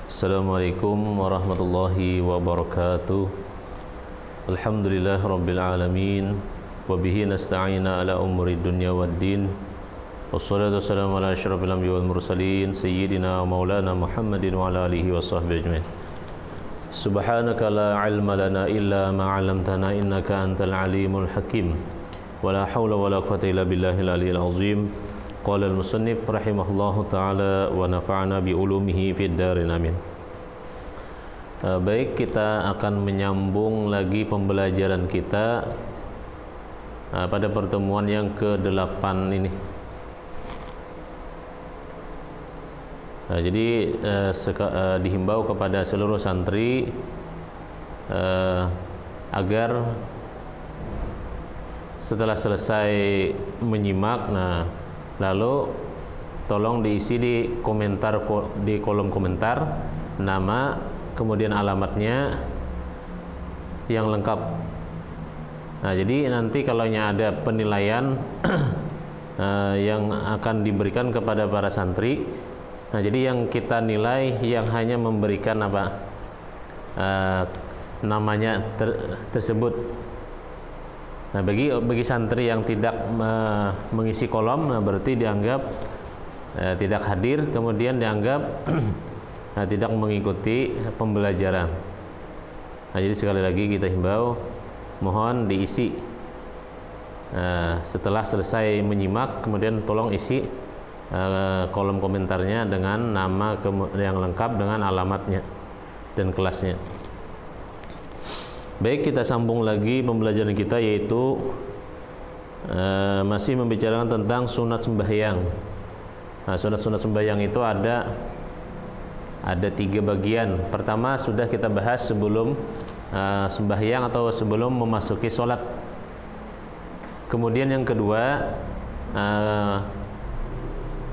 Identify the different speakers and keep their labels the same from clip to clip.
Speaker 1: Assalamualaikum warahmatullahi wabarakatuh. Alhamdulillah rabbil alamin. Wabihi nasta'ina ala umuri dunya waddin. Wassalatu wassalamu ala asyrafil anbiya'i wal mursalin sayyidina wa maulana Muhammadin wa ala alihi wa sahbihi ajmain. Subhanaka la ilma lana illa ma 'allamtana innaka antal alimul hakim. Wala haula wala quwwata illa billahil aliyyil azim. Qala al-musannif rahimahullahu ta'ala wa nafa'ana bi ulumihi fid darin amin. Baik, kita akan menyambung lagi pembelajaran kita pada pertemuan yang ke-8 ini. Jadi dihimbau kepada seluruh santri agar setelah selesai menyimak, lalu tolong diisi di komentar, di kolom komentar, nama, kemudian alamatnya yang lengkap. Jadi nanti kalau ada penilaian yang akan diberikan kepada para santri, jadi yang kita nilai yang hanya memberikan namanya tersebut. Bagi santri yang tidak mengisi kolom, berarti dianggap tidak hadir, kemudian dianggap tidak mengikuti pembelajaran. Jadi sekali lagi kita himbau, mohon diisi setelah selesai menyimak, kemudian tolong isi kolom komentarnya dengan nama yang lengkap, dengan alamatnya dan kelasnya. Baik, kita sambung lagi pembelajaran kita, yaitu masih membicarakan tentang sunat sembahyang. Sunat-sunat sembahyang itu ada 3 bagian. Pertama sudah kita bahas sebelum sembahyang atau sebelum memasuki sholat. Kemudian yang kedua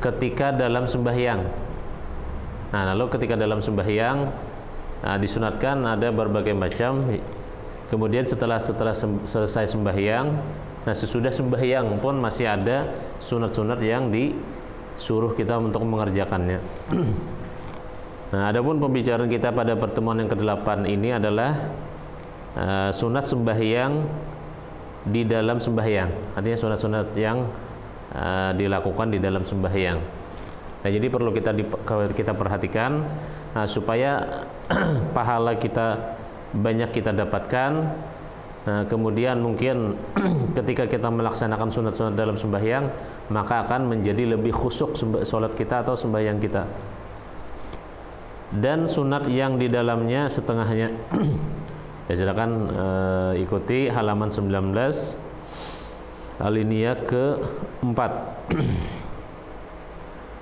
Speaker 1: ketika dalam sembahyang. Lalu ketika dalam sembahyang disunatkan ada berbagai macam. Kemudian setelah selesai sembahyang, sesudah sembahyang pun masih ada sunat-sunat yang disuruh kita untuk mengerjakannya. Adapun pembicaraan kita pada pertemuan yang ke-8 ini adalah sunat sembahyang di dalam sembahyang. Artinya sunat-sunat yang dilakukan di dalam sembahyang. Jadi perlu kita perhatikan supaya pahala kita banyak kita dapatkan. Kemudian mungkin ketika kita melaksanakan sunat-sunat dalam sembahyang, maka akan menjadi lebih khusyuk sholat kita atau sembahyang kita. Dan sunat yang di dalamnya setengahnya. Silakan ikuti halaman 19 alinea ke-4.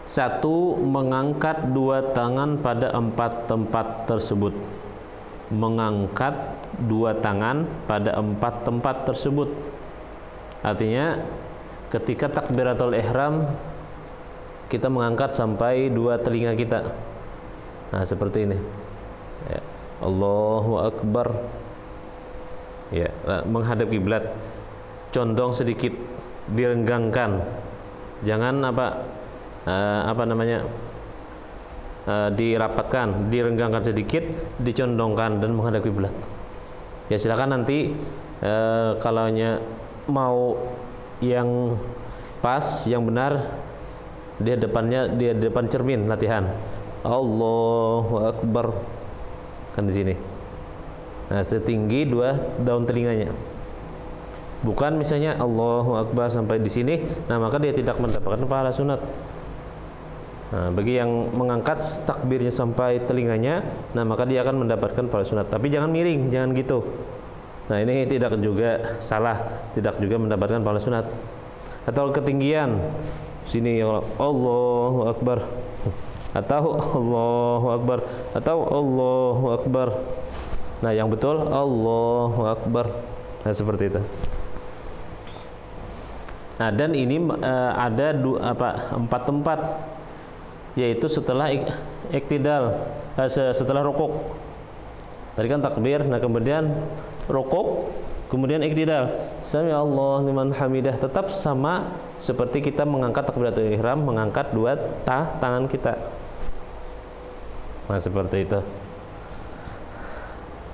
Speaker 1: 1. Mengangkat 2 tangan pada 4 tempat tersebut. Mengangkat 2 tangan pada 4 tempat tersebut. Artinya ketika takbiratul ihram kita mengangkat sampai 2 telinga kita. Seperti ini. Allahu Akbar. Menghadap kiblat. Condong sedikit, direnggangkan. Jangan dirapatkan, direnggangkan sedikit, dicondongkan dan menghadap kiblat. Silakan nanti kalau mau yang pas, yang benar, dia depan cermin latihan. Allahu Akbar, kan di sini. Setinggi 2 daun telinganya. Bukan misalnya Allahu Akbar sampai di sini, maka dia tidak mendapatkan pahala sunat. Bagi yang mengangkat takbirnya sampai telinganya, maka dia akan mendapatkan pahala sunat. Tapi jangan miring, jangan gitu. Ini tidak juga salah, tidak juga mendapatkan pahala sunat. Atau ketinggian, sini Allahu Akbar, atau Allahu Akbar, atau Allahu Akbar. Yang betul Allahu Akbar. Seperti itu. Dan ini ada 4 tempat, yaitu setelah iktidal, setelah rukuk. Tadi kan takbir, kemudian rukuk, kemudian iktidal. Sami Allahu liman hamidah, tetap sama seperti kita mengangkat takbiratul ihram, mengangkat 2 tangan kita. Nah, seperti itu.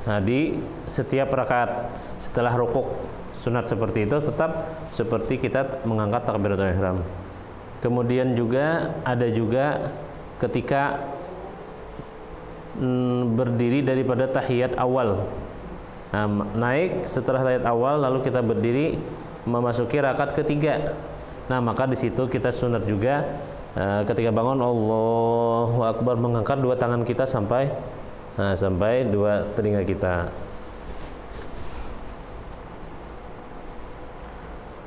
Speaker 1: Nah, di setiap rakaat setelah rukuk sunat seperti itu tetap seperti kita mengangkat takbiratul ihram. Kemudian juga ada juga ketika berdiri daripada tahiyat awal. Nah, naik setelah tahiyat awal lalu kita berdiri memasuki rakaat ketiga. Nah, maka di situ kita sunat juga ketika bangun Allahu Akbar mengangkat dua tangan kita sampai dua telinga kita.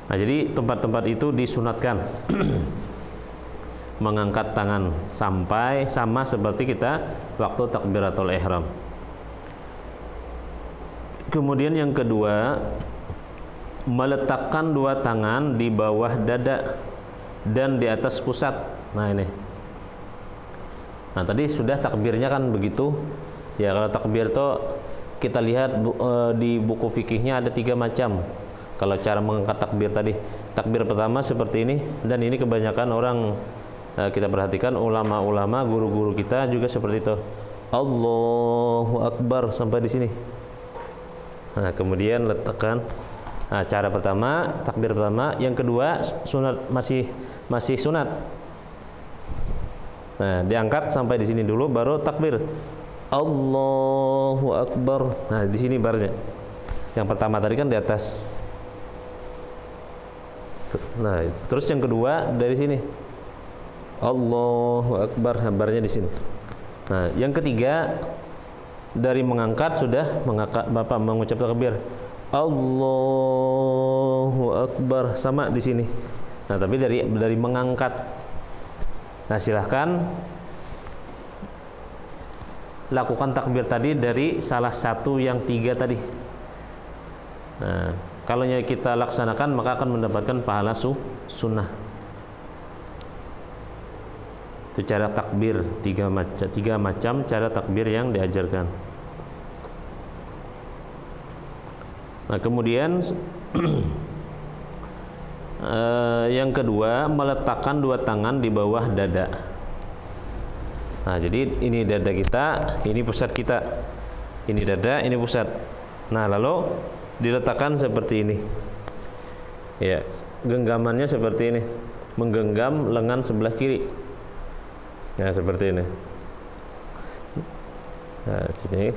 Speaker 1: Nah, jadi tempat-tempat itu disunatkan mengangkat tangan sampai sama seperti kita waktu takbiratul ihram. Kemudian yang kedua, meletakkan dua tangan di bawah dada dan di atas pusat. Nah, ini. Nah, tadi sudah takbirnya kan begitu. Ya, kalau takbir itu kita lihat di buku fikihnya ada 3 macam. Kalau cara mengangkat takbir tadi, takbir pertama seperti ini, dan ini kebanyakan orang kita perhatikan ulama-ulama, guru-guru kita juga seperti itu. Allahu Akbar sampai di sini. Nah, kemudian letakkan. Nah, cara pertama, takbir pertama. Yang kedua, sunat masih sunat. Nah, diangkat sampai di sini dulu, baru takbir. Allahu Akbar. Nah, di sini barnya. Yang pertama tadi kan di atas. Nah, terus yang kedua dari sini. Allahu Akbar, barnya di sini. Nah, yang ketiga dari mengangkat sudah Bapak mengucap takbir. Allahu Akbar sama di sini. Nah, tapi dari mengangkat. Nah, silahkan lakukan takbir tadi dari salah satu yang 3 tadi. Nah, kalau kita laksanakan maka akan mendapatkan pahala sunnah. Itu cara takbir, 3 macam cara takbir yang diajarkan. Nah, kemudian yang kedua, meletakkan 2 tangan di bawah dada. Nah, jadi ini dada kita, ini pusat kita. Ini dada, ini pusat. Nah, lalu diletakkan seperti ini. Ya, genggamannya seperti ini. Menggenggam lengan sebelah kiri. Nah, seperti ini. Nah, sini.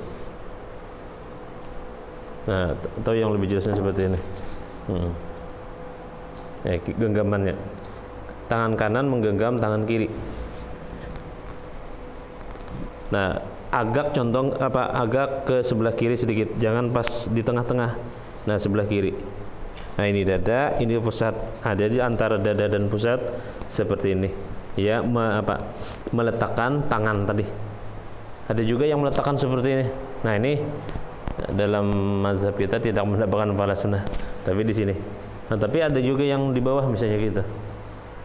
Speaker 1: Nah, atau yang lebih jelasnya seperti ini. Ya, genggamannya. Tangan kanan menggenggam tangan kiri. Nah, agak agak ke sebelah kiri sedikit. Jangan pas di tengah-tengah. Nah, sebelah kiri. Nah, ini dada, ini pusat. Nah, jadi antara dada dan pusat seperti ini. Ya, meletakkan tangan tadi. Ada juga yang meletakkan seperti ini. Nah, ini dalam mazhab kita tidak mendapatkan pahala sunnah, tapi di sini. Nah, tapi ada juga yang di bawah misalnya gitu.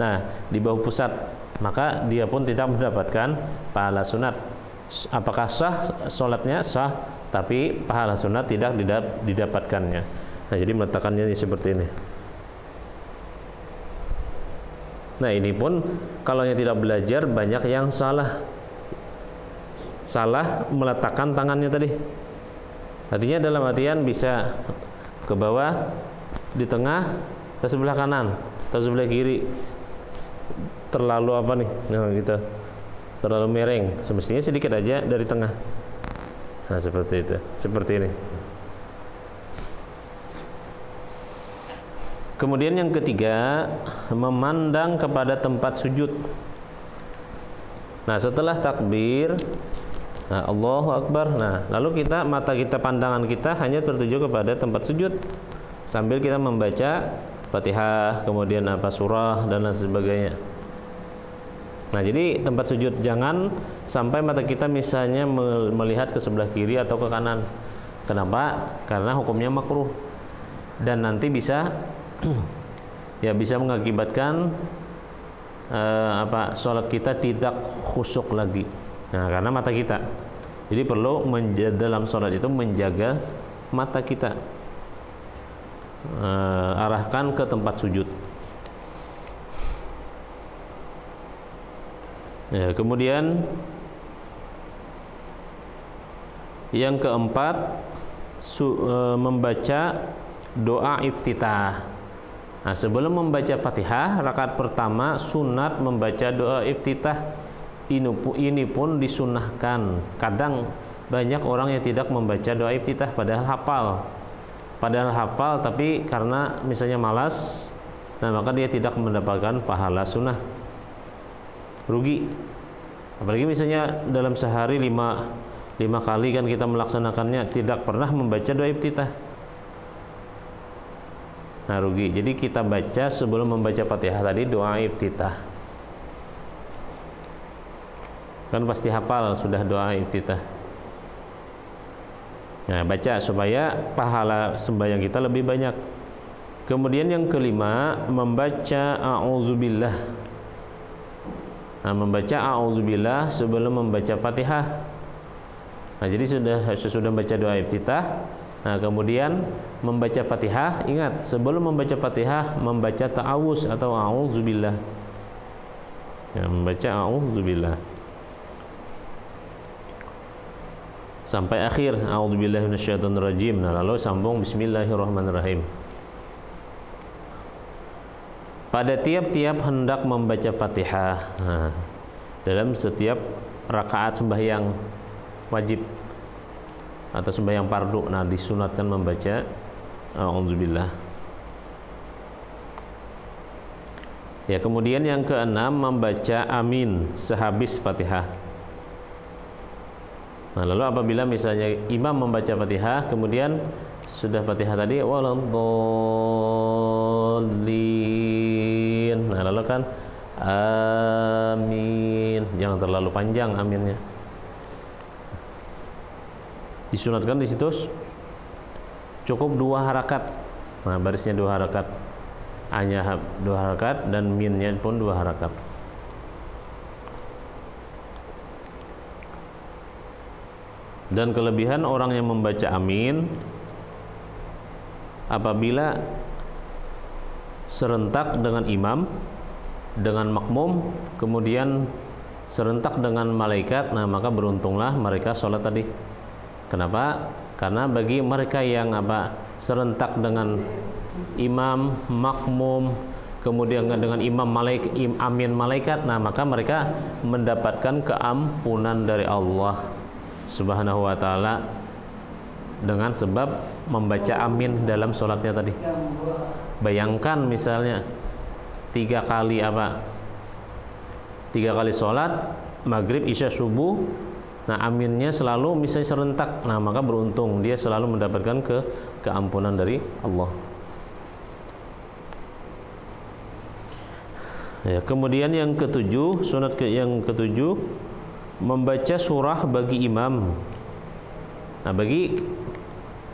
Speaker 1: Nah, di bawah pusat, maka dia pun tidak mendapatkan pahala sunat. Apakah sah sholatnya? Sah, tapi pahala sunat tidak didapatkannya. Nah, jadi meletakkannya seperti ini. Nah, ini pun kalau yang tidak belajar banyak yang salah meletakkan tangannya tadi. Artinya dalam artian bisa ke bawah, di tengah, ke sebelah kanan, ke sebelah kiri. Terlalu apa nih? Nah, gitu. Terlalu miring. Semestinya sedikit aja dari tengah. Nah, seperti itu. Seperti ini. Kemudian yang ketiga, memandang kepada tempat sujud. Nah, setelah takbir, nah, Allahu Akbar. Nah, lalu mata kita, pandangan kita hanya tertuju kepada tempat sujud sambil kita membaca Fatihah, kemudian surah dan lain sebagainya. Nah, jadi tempat sujud jangan sampai mata kita misalnya melihat ke sebelah kiri atau ke kanan. Kenapa? Karena hukumnya makruh dan nanti bisa mengakibatkan sholat kita tidak khusyuk lagi. Nah, karena mata kita. Jadi perlu dalam sholat itu menjaga mata kita. Arahkan ke tempat sujud. Ya, kemudian Yang keempat, membaca doa iftitah. Nah, sebelum membaca Fatihah, rakaat pertama sunat membaca doa iftitah. Ini pun disunahkan. Kadang banyak orang yang tidak membaca doa iftitah padahal hafal, tapi karena misalnya malas, nah maka dia tidak mendapatkan pahala sunnah. Rugi. Apalagi misalnya dalam sehari lima kali kan kita melaksanakannya, tidak pernah membaca doa iftitah. Nah rugi. Jadi kita baca sebelum membaca Fatihah tadi doa iftitah. Kan pasti hafal sudah doa iftitah. Nah, baca supaya pahala sembahyang kita lebih banyak. Kemudian yang kelima, membaca a'udzubillah. Nah, membaca a'udzubillah sebelum membaca Fatihah. Nah, jadi sudah membaca doa iftitah. Nah, kemudian membaca Fatihah, ingat sebelum membaca Fatihah membaca ta'awuz atau a'udzubillah. Ya, membaca a'udzubillah sampai akhir a'udzubillahi minasyaitonirrajim. Nah, lalu sambung bismillahirrahmanirrahim. Pada tiap-tiap hendak membaca Fatihah, nah, dalam setiap rakaat sembahyang wajib atau sembahyang fardu, nah disunatkan membaca a'udzubillah. Ya, kemudian yang keenam, membaca amin sehabis Fatihah. Nah, lalu apabila misalnya imam membaca Fatihah, kemudian sudah Fatihah tadi waladhdallin. Nah, lalu kan amin. Jangan terlalu panjang aminnya. Disunatkan di situ cukup 2 harakat. Nah, barisnya 2 harakat. A-nya 2 harakat dan minnya pun 2 harakat. Dan kelebihan orang yang membaca amin apabila serentak dengan imam, dengan makmum, kemudian serentak dengan malaikat, nah maka beruntunglah mereka sholat tadi. Kenapa? Karena bagi mereka yang serentak dengan imam, makmum, kemudian dengan imam amin malaikat, nah maka mereka mendapatkan keampunan dari Allah Subhanahu wa ta'ala dengan sebab membaca amin dalam sholatnya tadi. Bayangkan misalnya 3 kali 3 kali sholat maghrib, isya, subuh, nah aminnya selalu misalnya serentak, nah maka beruntung dia selalu mendapatkan keampunan dari Allah. Ya, kemudian yang ketujuh, sunat yang ketujuh, membaca surah bagi imam. Nah, bagi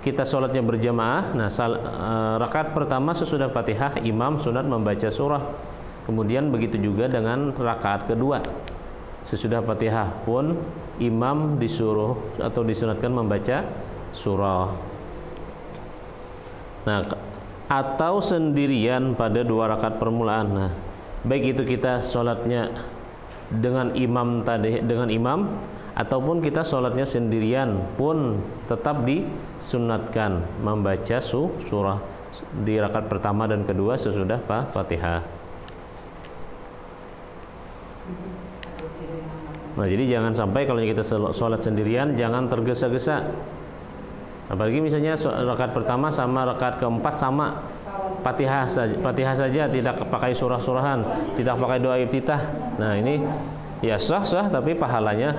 Speaker 1: kita sholatnya berjamaah, nah rakaat pertama sesudah Fatihah imam sunat membaca surah. Kemudian begitu juga dengan rakaat kedua sesudah Fatihah pun imam disuruh atau disunatkan membaca surah. Nah, atau sendirian pada 2 rakaat permulaan. Nah, baik itu kita sholatnya dengan imam ataupun kita sholatnya sendirian pun tetap disunatkan membaca surah di rakaat pertama dan kedua sesudah Fatihah. Nah, jadi jangan sampai kalau kita sholat sendirian jangan tergesa-gesa. Apalagi misalnya rakaat pertama sama rakaat keempat sama Fatihah saja tidak pakai surah-surahan, tidak pakai doa iftitah. Nah, ini ya sah tapi pahalanya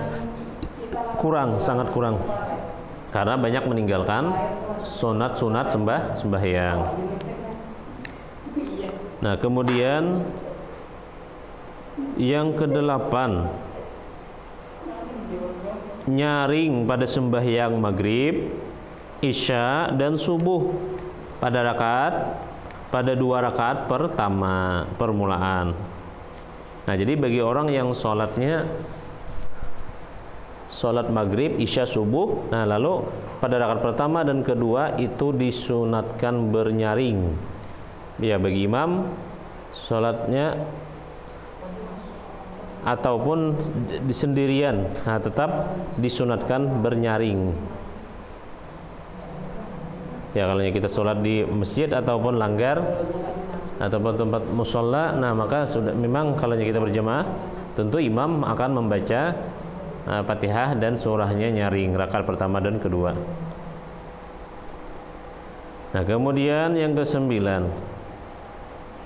Speaker 1: kurang, sangat kurang. Karena banyak meninggalkan sunat sembahyang. Nah, kemudian yang kedelapan, nyaring pada sembahyang maghrib, isya dan subuh pada 2 rakaat pertama permulaan. Nah, jadi bagi orang yang sholat maghrib, isya, subuh, nah lalu pada rakaat pertama dan kedua itu disunatkan bernyaring. Ya, bagi imam sholatnya ataupun di sendirian, nah tetap disunatkan bernyaring. Ya kalau kita sholat di masjid ataupun langgar ataupun tempat musola, nah maka sudah memang kalau kita berjamaah tentu imam akan membaca Fatihah dan surahnya nyaring rakaat pertama dan kedua. Nah kemudian yang ke-9,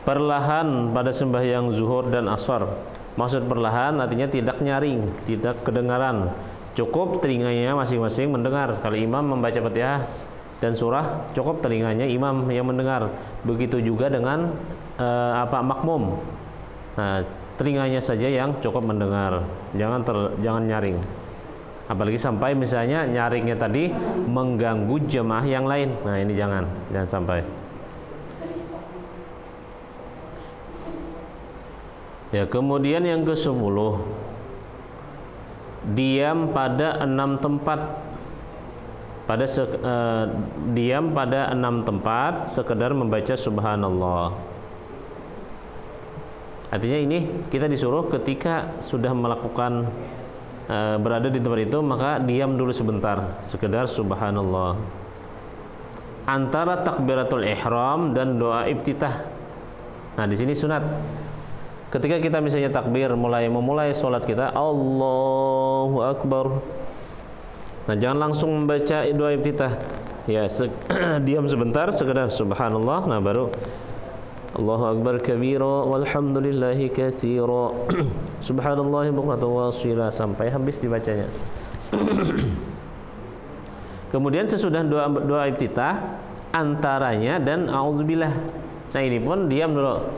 Speaker 1: perlahan pada sembahyang zuhur dan asar. Maksud perlahan artinya tidak nyaring, tidak kedengaran, cukup telinganya masing-masing mendengar. Kalau imam membaca Fatihah dan surah, cukup telinganya imam yang mendengar. Begitu juga dengan makmum. Nah, telinganya saja yang cukup mendengar, jangan nyaring. Apalagi sampai misalnya nyaringnya tadi mengganggu jemaah yang lain. Nah, ini jangan sampai. Ya, kemudian yang ke-10, diam pada 6 tempat. Diam pada 6 tempat sekedar membaca subhanallah. Artinya ini kita disuruh ketika sudah melakukan berada di tempat itu, maka diam dulu sebentar, sekedar subhanallah. Antara takbiratul ihram dan doa iftitah. Nah, di sini sunat. Ketika kita misalnya takbir memulai sholat kita, Allahu Akbar. Nah, jangan langsung membaca doa iftitah. Ya, diam sebentar, sekedar subhanallah. Nah, baru Allahu Akbar kabira walhamdulillahi katsira. Subhanallahi bukratan wa asila sampai habis dibacanya. Kemudian sesudah doa iftitah antaranya dan auzubillah. Nah, ini pun diam dulu.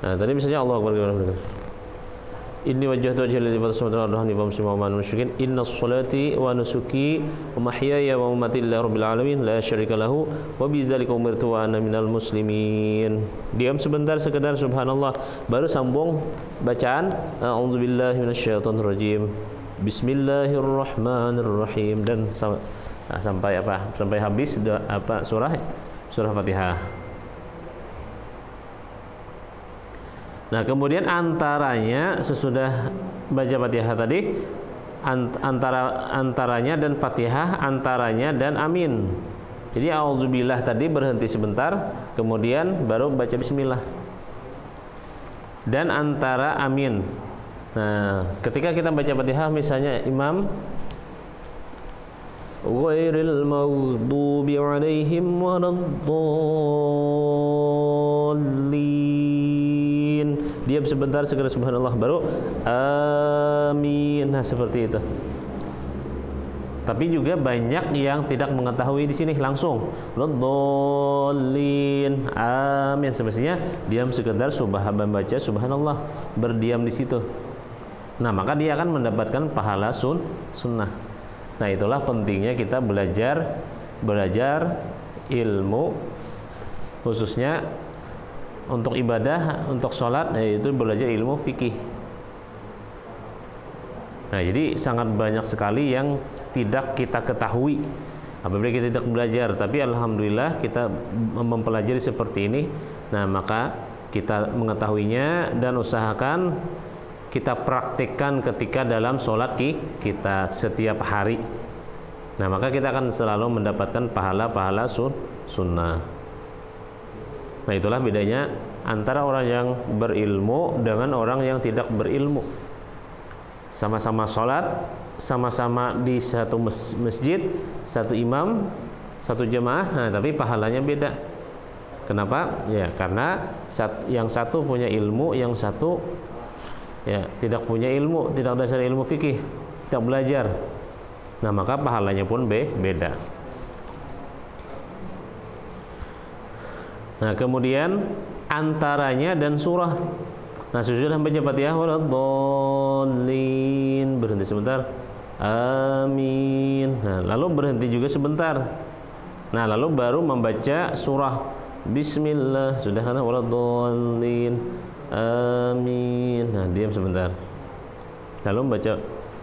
Speaker 1: Nah, tadi misalnya Allahu Akbar kabira. Inni wajjahtu wajhiya lillazi fatara samawati wal ardi hanifan musliman wa ana musyrikin. Inna sholati wa nusuki wa mahyaya wa mamati lillahi rabbil alamin la syarika lahu wa bidzalika umirtu wa ana minal muslimin. Diam sebentar sekedar subhanallah, baru sambung bacaan a'udzubillahi minasyaitonir rajim. Bismillahirrahmanirrahim dan sampai habis surah Fatihah. Nah, kemudian antaranya sesudah baca Fatihah tadi, antaranya dan Fatihah, antaranya dan amin. Jadi auzubillah tadi berhenti sebentar, kemudian baru baca bismillah. Dan antara amin. Nah, ketika kita baca Fatihah misalnya imam ghairil maghdubi 'alaihim waladdallin, diam sebentar segera subhanallah, baru amin. Nah, seperti itu. Tapi juga banyak yang tidak mengetahui di sini langsung waladdallin, amin. Semestinya diam sekedar membaca subhanallah, berdiam di situ. Nah, maka dia akan mendapatkan pahala sunnah. Nah, itulah pentingnya kita belajar ilmu, khususnya untuk ibadah, untuk sholat, yaitu belajar ilmu fikih. Nah, jadi sangat banyak sekali yang tidak kita ketahui apabila kita tidak belajar. Tapi alhamdulillah kita mempelajari seperti ini. Nah, maka kita mengetahuinya dan usahakan kita praktikkan ketika dalam sholat kita setiap hari. Nah, maka kita akan selalu mendapatkan pahala-pahala sunnah. Nah, itulah bedanya antara orang yang berilmu dengan orang yang tidak berilmu. Sama-sama sholat, sama-sama di satu masjid, satu imam, satu jemaah, nah, tapi pahalanya beda. Kenapa? Ya, karena yang satu punya ilmu, yang satu ya tidak punya ilmu, tidak dasar ilmu fikih, tidak belajar. Nah, maka pahalanya pun beda. Nah, kemudian antaranya dan surah. Nah, sudah baca Fatihah waladdallin, berhenti sebentar, amin. Nah, lalu berhenti juga sebentar. Nah, lalu baru membaca surah bismillah, sudah kan waladdallin, amin. Nah, diam sebentar, lalu membaca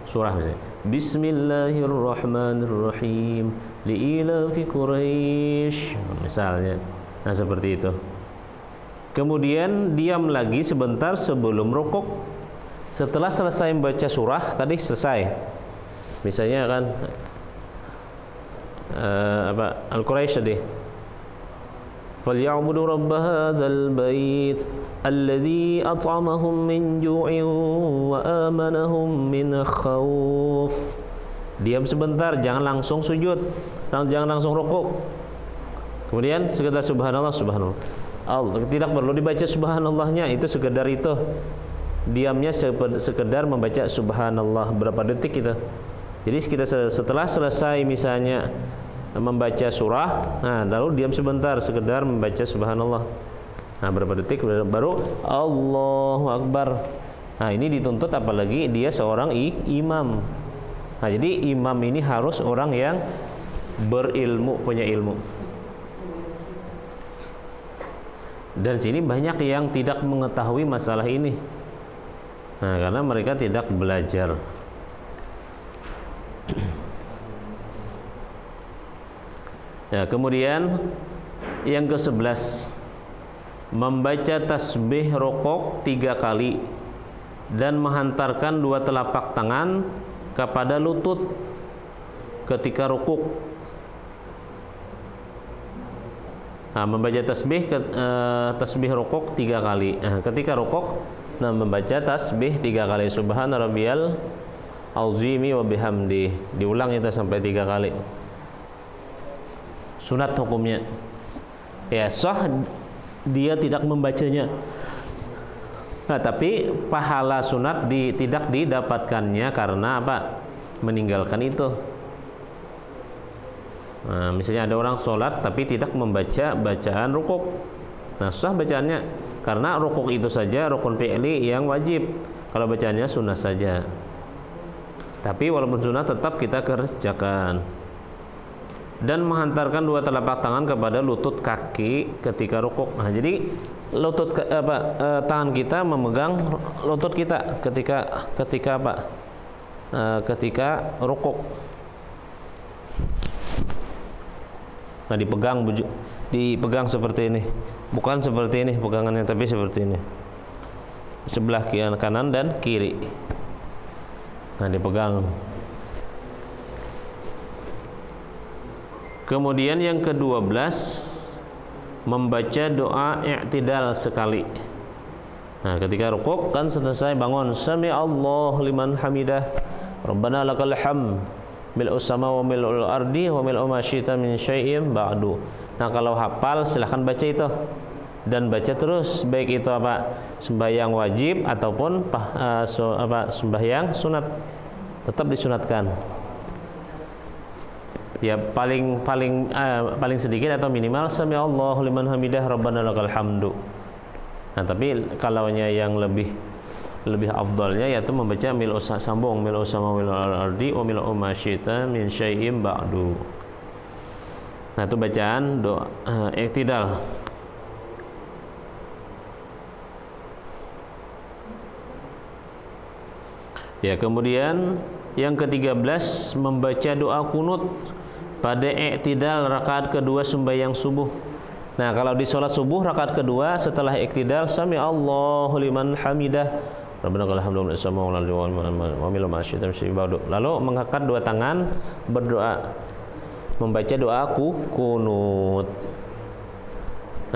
Speaker 1: surah misalnya bismillahirrahmanirrahim liilafi Quraisy misalnya. Nah, seperti itu. Kemudian diam lagi sebentar sebelum rukuk. Setelah selesai membaca surah tadi, selesai misalnya kan Al-Quraisy tadi. فَلْيَعْبُدُوا رَبَّ هَذَا الْبَيْتِ الَّذِي أَطْعَمَهُم مِّن جُوعٍ وَآمَنَهُم مِّنْ خَوْفٍ. Diam sebentar, jangan langsung sujud, jangan langsung rukuk. Kemudian sekedar subhanallah, subhanallah. Tidak perlu dibaca subhanallahnya, itu sekedar itu. Diamnya sekedar membaca subhanallah berapa detik itu. Jadi kita setelah selesai misalnya membaca surah, nah lalu diam sebentar sekedar membaca subhanallah. Nah berapa detik baru Allahu Akbar. Nah ini dituntut apalagi dia seorang imam. Nah jadi imam ini harus orang yang berilmu, punya ilmu. Dan sini banyak yang tidak mengetahui masalah ini. Nah karena mereka tidak belajar. Ya, kemudian yang ke-11, membaca tasbih rukuk 3 kali dan menghantarkan 2 telapak tangan kepada lutut ketika rukuk. Nah, membaca tasbih rukuk 3 kali. Nah, ketika rukuk, nah membaca tasbih 3 kali. Subhana rabbiyal azimi wa bihamdi. Diulang itu sampai 3 kali. Sunat hukumnya. Ya, sah dia tidak membacanya. Nah, tapi pahala sunat tidak didapatkannya karena apa? Meninggalkan itu. Nah, misalnya ada orang sholat tapi tidak membaca bacaan rukuk. Nah, sah bacaannya karena rukuk itu saja rukun fi'li yang wajib. Kalau bacaannya sunat saja. Tapi walaupun sunat tetap kita kerjakan. Dan menghantarkan 2 telapak tangan kepada lutut kaki ketika rukuk. Nah, jadi lutut tangan kita memegang lutut kita ketika ketika rukuk. Nah, dipegang seperti ini. Bukan seperti ini pegangannya, tapi seperti ini. Sebelah kanan dan kiri. Nah, dipegang. Kemudian yang ke-12, membaca doa i'tidal sekali. Nah, ketika rukuk kan selesai bangun, sami Allah liman hamidah, Rabbana lakal hamd, mil'us sama wa mil'ul ardi wa mil'u ma syi'ta min syai'in ba'du. Nah, kalau hafal silahkan baca itu dan baca terus, baik itu sembahyang wajib ataupun sembahyang sunat, tetap disunatkan. Ya paling sedikit atau minimal sami Allahu liman hamidah rabbana lakal hamdu. Nah, tapi kalaunya yang lebih afdalnya yaitu membaca mil'u sama mil'ul ardi wa mil'u ma syi'ta min syai'in ba'du. Nah, itu bacaan doa i'tidal. Ya, kemudian yang ke-13 membaca doa kunut pada i'tidal rakaat kedua sembahyang subuh. Nah, kalau di sholat subuh rakaat kedua setelah i'tidal sami Allahu liman hamidah Rabbana lakal hamdu wa mil'u ma syi'ta min syai'in ba'du. Lalu mengangkat 2 tangan berdoa, membaca doa kunut.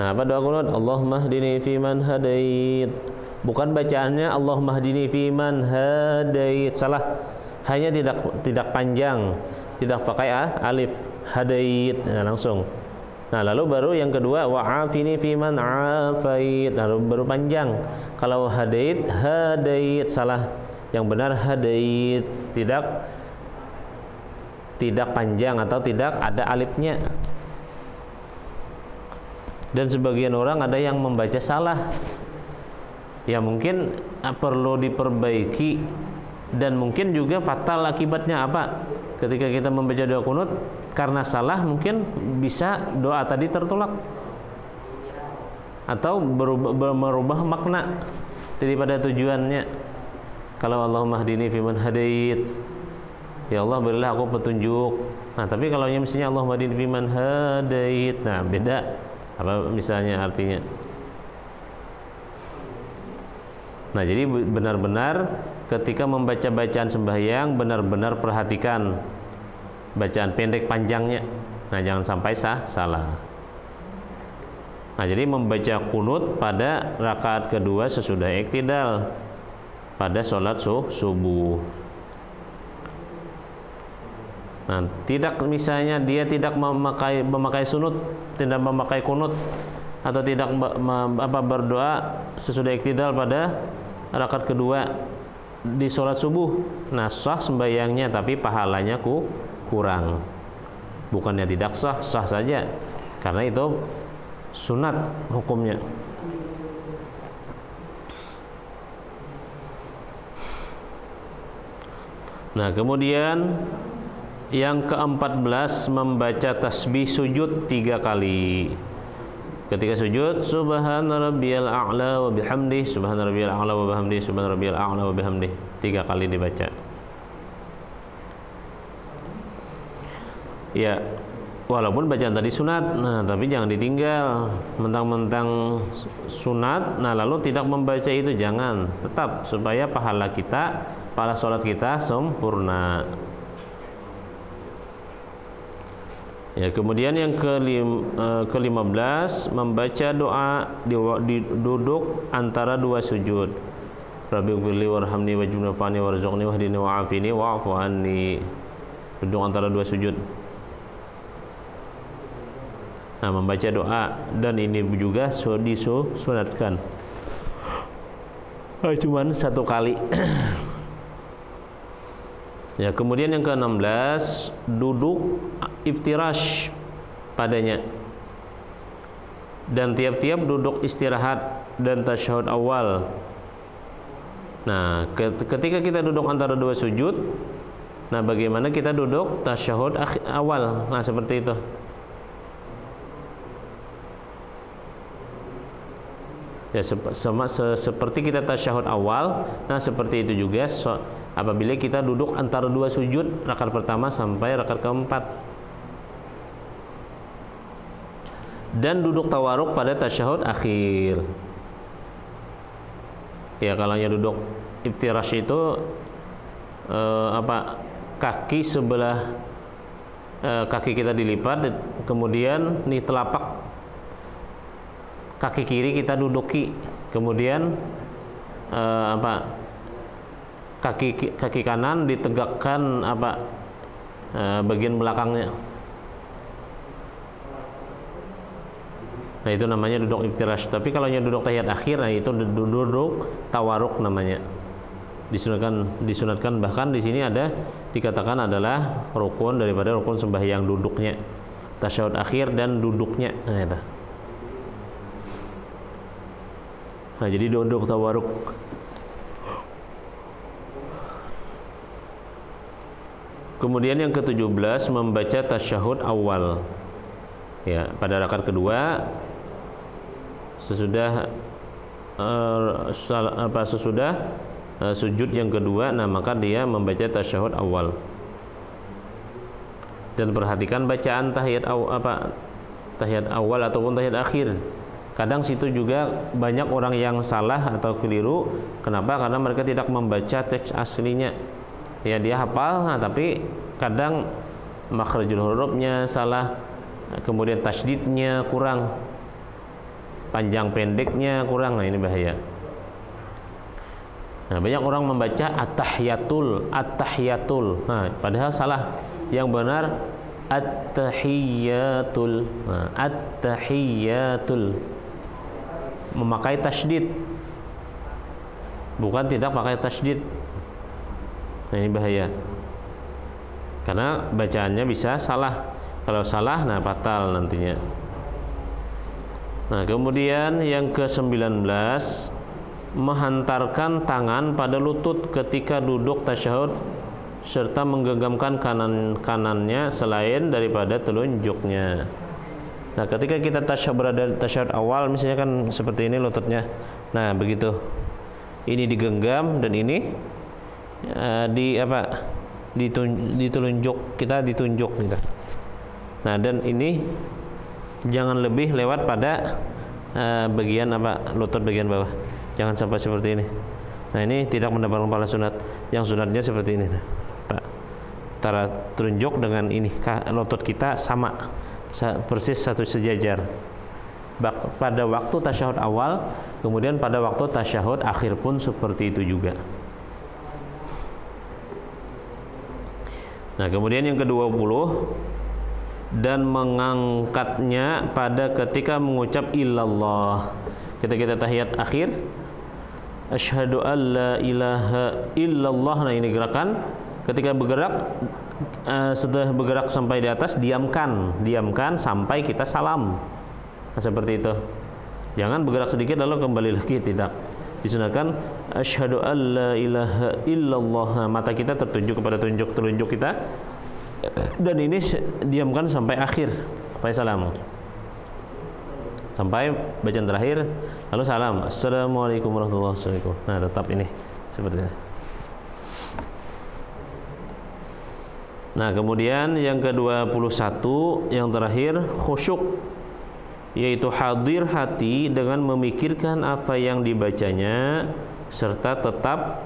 Speaker 1: Nah, apa doa kunut? Allahumma hdini fiman hadait. Bukan bacaannya Allahumma hdini fiman hadait. Salah. Hanya tidak panjang, tidak pakai alif, hadait. Nah, langsung. Nah, lalu baru yang kedua wa'afini fiman afait. Lalu baru panjang. Kalau hadait salah. Yang benar hadait, tidak panjang atau tidak ada alifnya. Dan sebagian orang ada yang membaca salah. Ya mungkin perlu diperbaiki. Dan mungkin juga fatal akibatnya apa? Ketika kita membaca doa kunut karena salah mungkin bisa doa tadi tertolak atau merubah makna daripada tujuannya. Kalau Allahumma hdini fiman hadait, ya Allah berilah aku petunjuk. Nah, tapi kalau misalnya Allahumma hdini fiman hadait, nah beda apa misalnya artinya. Nah, jadi benar-benar ketika membaca bacaan sembahyang benar-benar perhatikan bacaan pendek panjangnya. Nah, jangan sampai salah. Nah, jadi membaca kunut pada rakaat kedua sesudah iktidal pada sholat subuh. Nah, tidak misalnya dia tidak memakai sunut, tidak memakai kunut, atau tidak berdoa sesudah iktidal pada rakaat kedua di sholat subuh. Nah, sah sembahyangnya, tapi pahalanya kurang. Bukannya tidak sah, sah saja, karena itu sunat hukumnya. Nah, kemudian yang ke-14 membaca tasbih sujud 3 kali. Ketika sujud, subhana rabbiyal a'la wa bihamdih, subhana rabbiyal a'la wa bihamdih, subhana rabbiyal a'la wa bihamdih, 3 kali dibaca. Ya, walaupun bacaan tadi sunat, nah tapi jangan ditinggal. Mentang-mentang sunat, nah lalu tidak membaca itu jangan. Tetap supaya pahala sholat kita sempurna. Ya, kemudian yang ke-15 membaca doa duduk antara 2 sujud. Rabbighfirli warhamni waj'alni wa'afini warzuqni wahdini wa'afini wa'fu anni. Duduk antara 2 sujud. Nah, membaca doa, dan ini juga disunatkan. Cuman 1 kali. Ya, kemudian yang ke-16 duduk iftirash padanya, dan tiap-tiap duduk istirahat dan tasyahud awal. Nah, ketika kita duduk antara 2 sujud, nah bagaimana kita duduk tasyahud awal? Nah, seperti itu. Ya, seperti kita tasyahud awal. Nah, seperti itu juga apabila kita duduk antara 2 sujud, rakaat pertama sampai rakaat keempat. Dan duduk tawaruk pada tasyahud akhir. Ya, kalau duduk iftirash itu kaki sebelah kaki kita dilipat, kemudian nih telapak kaki kiri kita duduki, kemudian kaki kanan ditegakkan bagian belakangnya. Nah, itu namanya duduk iftirash. Tapi kalau duduk tahiyat akhir, nah itu duduk tawaruk namanya. Disunatkan, bahkan di sini ada dikatakan adalah rukun daripada rukun sembahyang duduknya, tasyahud akhir dan duduknya. Nah, itu. Nah, jadi duduk tawaruk. Kemudian yang ke-17 membaca tasyahud awal. Ya, pada rakaat kedua sesudah sujud yang kedua, nah maka dia membaca tasyahud awal. Dan perhatikan bacaan tahiyat awal ataupun tahiyat akhir. Kadang situ juga banyak orang yang salah atau keliru. Kenapa? Karena mereka tidak membaca teks aslinya. Ya, dia hafal, nah, tapi kadang makhrajul hurufnya salah, kemudian tasydidnya kurang, panjang pendeknya kurang. Nah, ini bahaya. Nah, banyak orang membaca at-tahiyatul. Nah, padahal salah. Yang benar at-tahiyatul. Nah, at-tahiyatul. Memakai tasydid, bukan tidak pakai tasydid. Nah, ini bahaya. Karena bacaannya bisa salah. Kalau salah, nah fatal nantinya. Nah, kemudian yang ke-19 menghantarkan tangan pada lutut ketika duduk tasyahud serta menggenggamkan kanannya selain daripada telunjuknya. Nah, ketika kita berada tasyahud awal, misalnya kan seperti ini lututnya. Nah, begitu. Ini digenggam dan ini ditelunjuk, kita ditunjuk gitu. Nah, dan ini jangan lebih lewat pada bagian lutut bagian bawah. Jangan sampai seperti ini. Nah, ini tidak mendapatkan pahala sunat. Yang sunatnya seperti ini. antara telunjuk dengan ini lutut kita sama persis satu sejajar pada waktu tasyahud awal, kemudian pada waktu tasyahud akhir pun seperti itu juga. Nah, kemudian yang ke-20, dan mengangkatnya pada ketika mengucap illallah. Ketika kita tahiyat akhir, asyhadu an la ilaha illallah. Nah, ini gerakan. Ketika bergerak, setelah bergerak sampai di atas, diamkan sampai kita salam. Nah, seperti itu. Jangan bergerak sedikit lalu kembali lagi, tidak. Disunahkan asyhadu an la ilaha illallah. Nah, mata kita tertuju kepada telunjuk kita, dan ini diamkan sampai akhir, sampai salam, sampai bacaan terakhir, lalu salam, assalamualaikum warahmatullahi wabarakatuh. Nah, tetap ini seperti ini. Nah, kemudian yang ke-21, yang terakhir, khusyuk, yaitu hadir hati dengan memikirkan apa yang dibacanya serta tetap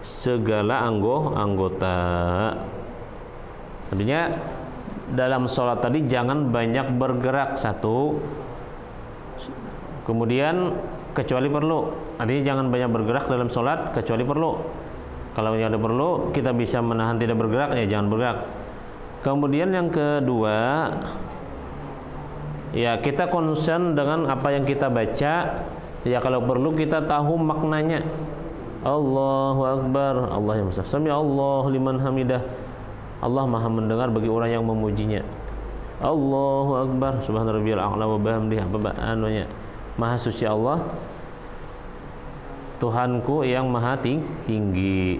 Speaker 1: segala anggota. Artinya dalam sholat tadi jangan banyak bergerak, satu. Kemudian kecuali perlu, artinya jangan banyak bergerak dalam sholat kecuali perlu. Kalau yang ada perlu, kita bisa menahan tidak bergerak, ya jangan bergerak. Kemudian yang kedua, ya kita konsen dengan apa yang kita baca. Ya kalau perlu kita tahu maknanya. Allahu Akbar, Allah yang besar. Sami Allahu liman hamidah. Allah Maha mendengar bagi orang yang memujinya. Allahu Akbar, subhana rabbiyal a'la wa bihamdihi. Apa anunya? Maha suci Allah, Tuhanku yang maha tinggi.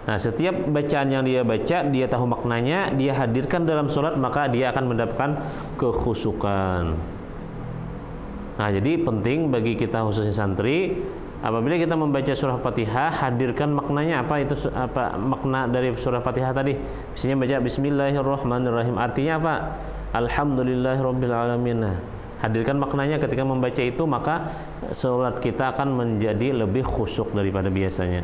Speaker 1: Nah, setiap bacaan yang dia baca, dia tahu maknanya, dia hadirkan dalam sholat, maka dia akan mendapatkan kekhusyukan. Nah, jadi penting bagi kita khususnya santri, apabila kita membaca surah Fatihah, hadirkan maknanya. Apa makna dari surah Fatihah tadi? Misalnya baca Bismillahirrahmanirrahim, artinya apa? Alhamdulillahirabbil alamin. Nah, hadirkan maknanya ketika membaca itu, maka sholat kita akan menjadi lebih khusyuk daripada biasanya.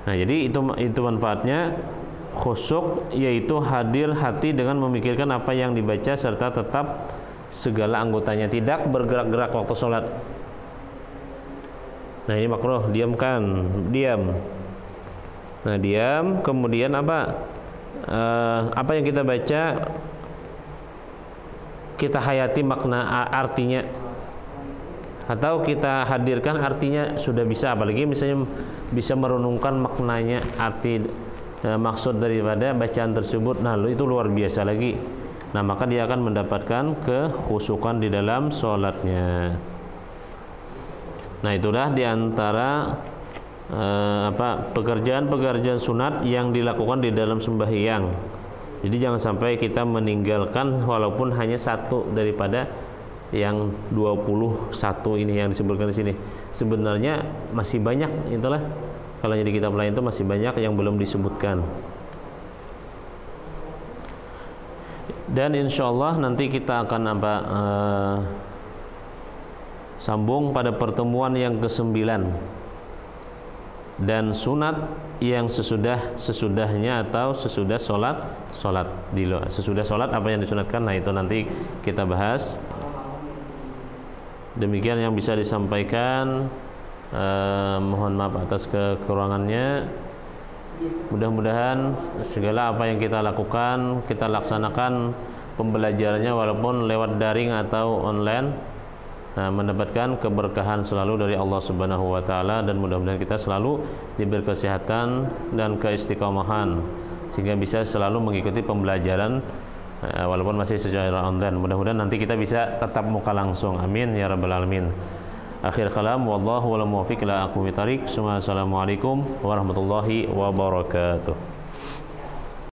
Speaker 1: Nah, jadi itu manfaatnya khusyuk, yaitu hadir hati dengan memikirkan apa yang dibaca serta tetap segala anggotanya, tidak bergerak-gerak waktu sholat. Nah, ini makruh, diam. Nah, diam, kemudian apa yang kita baca kita hayati makna artinya, atau kita hadirkan artinya sudah bisa, apalagi misalnya bisa merenungkan maknanya, arti maksud daripada bacaan tersebut. Nah, itu luar biasa lagi. Nah, maka dia akan mendapatkan kekhusyukan di dalam sholatnya. Nah, itulah diantara pekerjaan-pekerjaan sunat yang dilakukan di dalam sembahyang. Jadi jangan sampai kita meninggalkan walaupun hanya satu daripada yang 21 ini yang disebutkan di sini. Sebenarnya masih banyak, itulah kalau di kitab lain itu masih banyak yang belum disebutkan. Dan insya Allah nanti kita akan sambung pada pertemuan yang ke-9, dan sunat yang sesudahnya atau sesudah sholat sesudah sholat apa yang disunatkan. Nah, itu nanti kita bahas. Demikian yang bisa disampaikan. Mohon maaf atas kekurangannya. Mudah-mudahan segala apa yang kita lakukan, kita laksanakan pembelajarannya walaupun lewat daring atau online, mendapatkan keberkahan selalu dari Allah Subhanahu wa taala, dan mudah-mudahan kita selalu diberi kesehatan dan keistiqomahan sehingga bisa selalu mengikuti pembelajaran walaupun masih secara online. Mudah-mudahan nanti kita bisa tetap muka langsung. Amin ya rabbal alamin. Akhir kalam, wallahu wal muwaffiq ila aqwamit thariq. Assalamualaikum warahmatullahi wabarakatuh.